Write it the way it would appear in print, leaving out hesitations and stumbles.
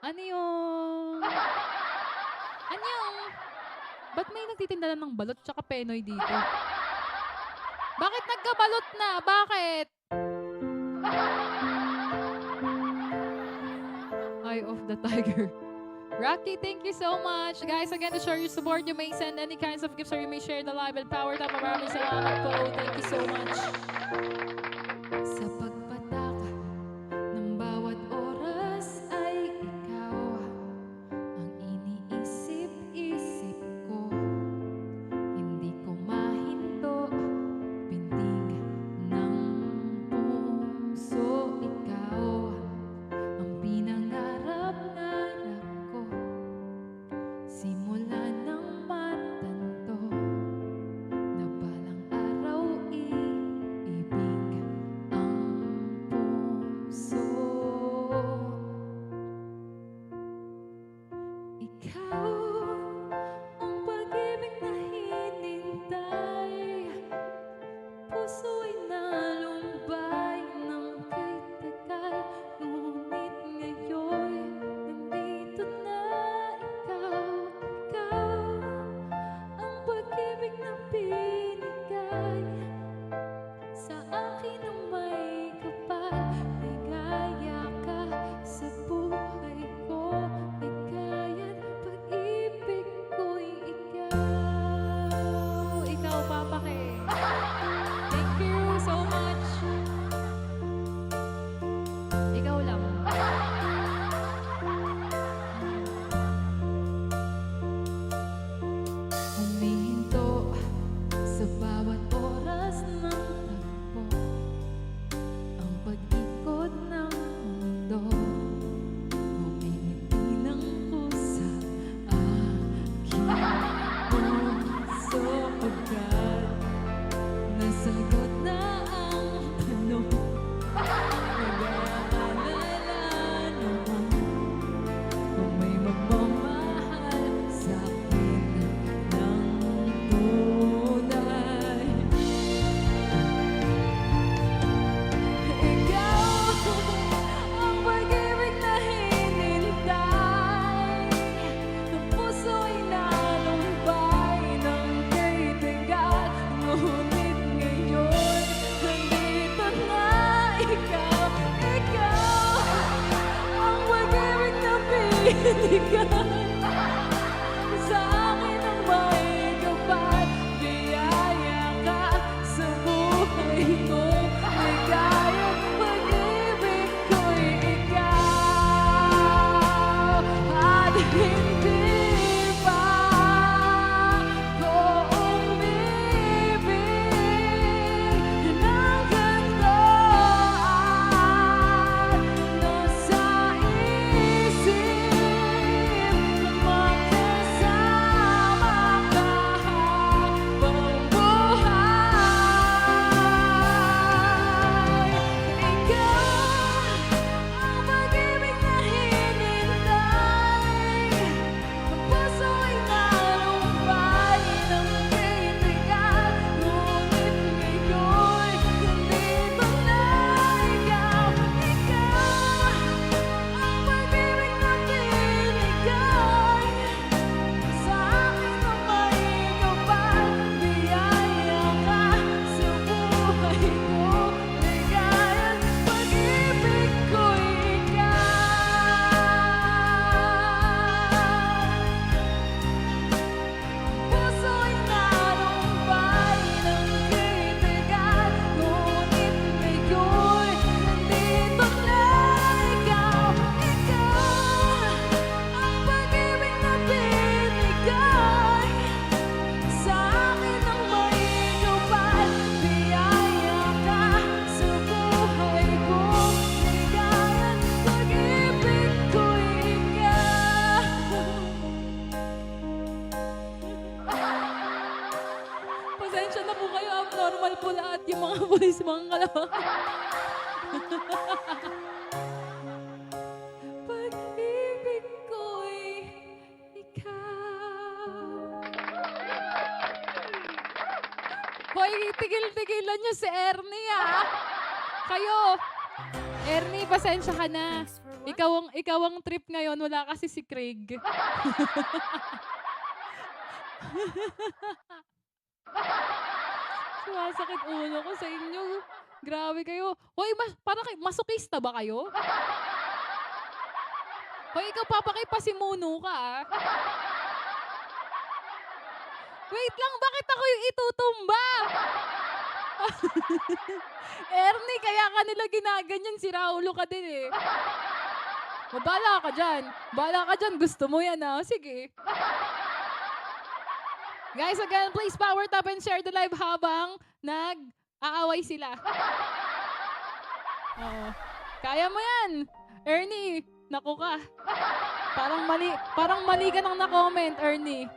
Ano yung Anyong? Ba't may nagtitinda na ng balot tsaka penoy dito? Bakit nagkabalot na? Bakit? Eye of the tiger. Rocky, thank you so much. Guys, again, to show your support, you may send any kinds of gifts or you may share the live and power tap. Maraming salamat po. Thank you so much. Sa pagpatak ng bawat oras ay ikaw ang iniisip-isip ko. Hindi ko mahinto, pintig ng puso. Ikaw ang pinangarap-ngarap ko. Simula nang matanto na balang araw iibig ang puso. Ikaw ang pag-ibig na hinintay, puso'y nalumbay ng kay tagal. Ngunit ngayon, nandito na ikaw. Ikaw ang pag-ibig na binigay sa akin ng may kapal. Ligaya ka sa buhay ko, ligaya't pag-ibig ko'y ikaw. Ikaw, Papa K. Thank you so much. Ikaw lang. Humihinto sa bawat oras ng takbo, ang pag-ikot ng mundo. Humingiti ng kusa aking puso agad. Nasagot na ang tanong, nag-aalala naman kung may magmamahal sa'kin ng tunay. Ikaw ang pag-ibig na hinintay, ang puso'y nalumbay ng kay tagal. Ngunit ngayon, nandito na ikaw. Ikaw ang pag-ibig na binigay sa akin ng may kapal. Biyaya ka sa buhay ko, ligaya't pag-ibig ko'y ikaw. At hindi pa ko umibig ng ganito at nasa isip makasama ka habang buhay. Ikaw ang pag-ibig na hinintay, ang puso'y nalumbay ng kay tagal. Ngunit ngayon, nandito na ikaw. Ikaw ang pag-ibig na binigay sa akin ng may kapal. Biyaya ka sa buhay ko, ligaya't pag-ibig ko'y ikaw. Puso'y nalumbay ng kay tagal. Ngunit ngayon, nandito na ikaw. Ikaw ang pag-ibig na binigay sa akin ng may kapal. Biyaya ka sa buhay ko, ligaya't pag-ibig ko'y ikaw. Pasensya na po kayo, abnormal po lahat yung mga pulis, mga kalawang. Pag-ibig ko'y ikaw. Hoy, tigil-tigilan niyo si Ernie, ah. Kayo, Ernie, pasensya ka na. Ikaw ang trip ngayon, wala kasi si Craig. Sumasakit ulo ko sa inyo. Grabe kayo. Hoy, parang masokista ba kayo? Hoy, ikaw papakipasimuno ka, ah. Wait lang, bakit ako yung itutumba? Ernie, kaya ka nila ginaganyan, si Raulo ka din eh. O, bahala ka dyan. Bahala ka dyan, gusto mo yan ah. Sige. Guys, again, please power tap and share the live habang nag-aaway sila. Oo. Kaya mo yan. Ernie, naku ka. Parang mali ka nang na-comment, Ernie.